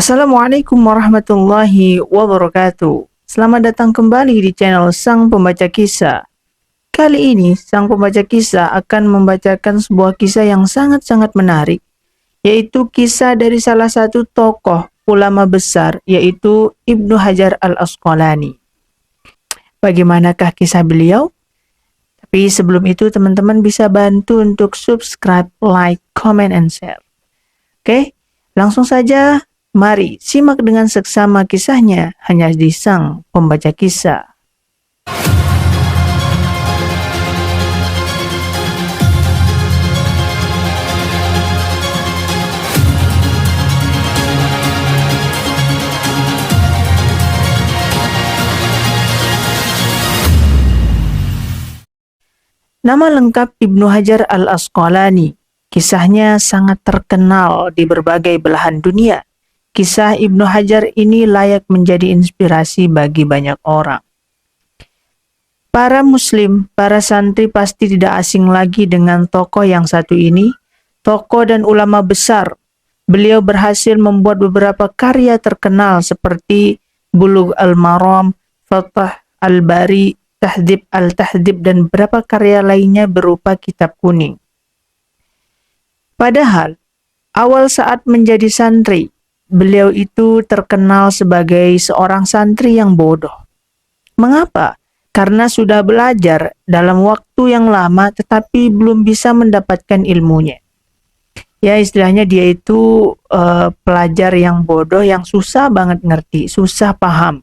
Assalamualaikum warahmatullahi wabarakatuh. Selamat datang kembali di channel Sang Pembaca Kisah. Kali ini Sang Pembaca Kisah akan membacakan sebuah kisah yang sangat-sangat menarik, yaitu kisah dari salah satu tokoh ulama besar, yaitu Ibnu Hajar al-Asqalani. Bagaimanakah kisah beliau? Tapi sebelum itu teman-teman bisa bantu untuk subscribe, like, comment, and share. Oke, langsung saja. Mari simak dengan seksama kisahnya hanya di Sang Pembaca Kisah. Nama lengkap Ibnu Hajar al-Asqalani. Kisahnya sangat terkenal di berbagai belahan dunia. Kisah Ibnu Hajar ini layak menjadi inspirasi bagi banyak orang. Para muslim, para santri pasti tidak asing lagi dengan tokoh yang satu ini, tokoh dan ulama besar. Beliau berhasil membuat beberapa karya terkenal seperti Bulugh al-Maram, Fathul al-Bari, Tahdhib al-Tahdhib, dan beberapa karya lainnya berupa kitab kuning. Padahal, awal saat menjadi santri, beliau itu terkenal sebagai seorang santri yang bodoh. Mengapa? Karena sudah belajar dalam waktu yang lama tetapi belum bisa mendapatkan ilmunya. Ya, istilahnya dia itu pelajar yang bodoh, yang susah banget ngerti, susah paham.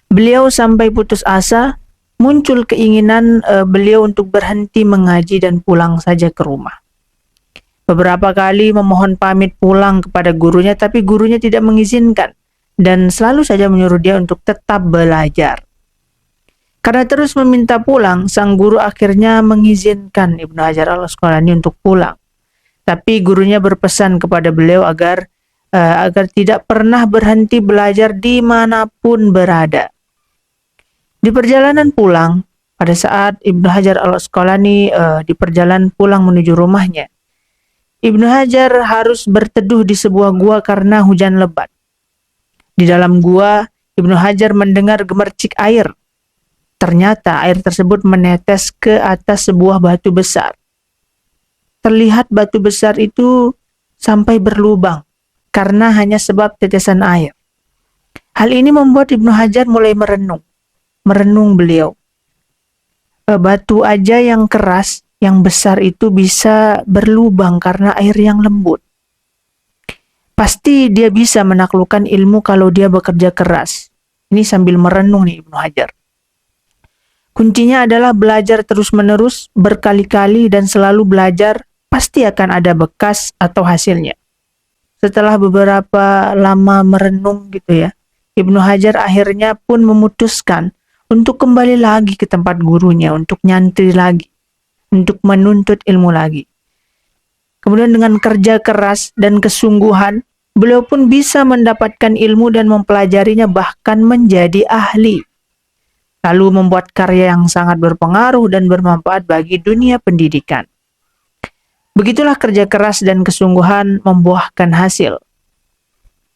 Beliau sampai putus asa, muncul keinginan beliau untuk berhenti mengaji dan pulang saja ke rumah. Beberapa kali memohon pamit pulang kepada gurunya, tapi gurunya tidak mengizinkan dan selalu saja menyuruh dia untuk tetap belajar. Karena terus meminta pulang, sang guru akhirnya mengizinkan Ibnu Hajar al-Asqalani untuk pulang. Tapi gurunya berpesan kepada beliau agar tidak pernah berhenti belajar dimanapun berada. Di perjalanan pulang, pada saat Ibnu Hajar al-Asqalani di perjalanan pulang menuju rumahnya, Ibnu Hajar harus berteduh di sebuah gua karena hujan lebat. Di dalam gua, Ibnu Hajar mendengar gemercik air. Ternyata air tersebut menetes ke atas sebuah batu besar. Terlihat batu besar itu sampai berlubang karena hanya sebab tetesan air. Hal ini membuat Ibnu Hajar mulai merenung. Merenung beliau. Batu aja yang keras, yang besar itu bisa berlubang karena air yang lembut. Pasti dia bisa menaklukkan ilmu kalau dia bekerja keras. Ini sambil merenung nih Ibnu Hajar. Kuncinya adalah belajar terus-menerus, berkali-kali dan selalu belajar, pasti akan ada bekas atau hasilnya. Setelah beberapa lama merenung gitu ya, Ibnu Hajar akhirnya pun memutuskan untuk kembali lagi ke tempat gurunya, untuk nyantri lagi, untuk menuntut ilmu lagi. Kemudian dengan kerja keras dan kesungguhan, beliau pun bisa mendapatkan ilmu dan mempelajarinya bahkan menjadi ahli. Lalu membuat karya yang sangat berpengaruh dan bermanfaat bagi dunia pendidikan. Begitulah kerja keras dan kesungguhan membuahkan hasil.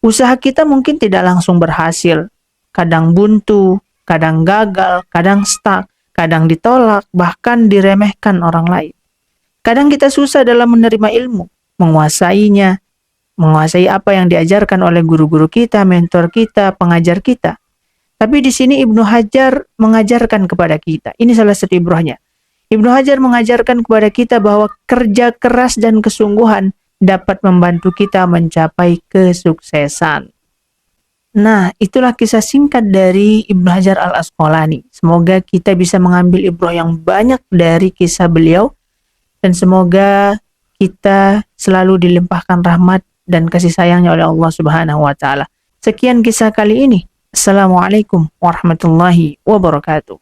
Usaha kita mungkin tidak langsung berhasil. Kadang buntu, kadang gagal, kadang stuck, kadang ditolak, bahkan diremehkan orang lain. Kadang kita susah dalam menerima ilmu, menguasainya, menguasai apa yang diajarkan oleh guru-guru kita, mentor kita, pengajar kita. Tapi di sini Ibnu Hajar mengajarkan kepada kita, ini salah satu ibrahnya. Ibnu Hajar mengajarkan kepada kita bahwa kerja keras dan kesungguhan dapat membantu kita mencapai kesuksesan. Nah, itulah kisah singkat dari Ibnu Hajar al-Asqalani. Semoga kita bisa mengambil ibrah yang banyak dari kisah beliau. Dan semoga kita selalu dilimpahkan rahmat dan kasih sayangnya oleh Allah Subhanahu wa Ta'ala. Sekian kisah kali ini. Assalamualaikum warahmatullahi wabarakatuh.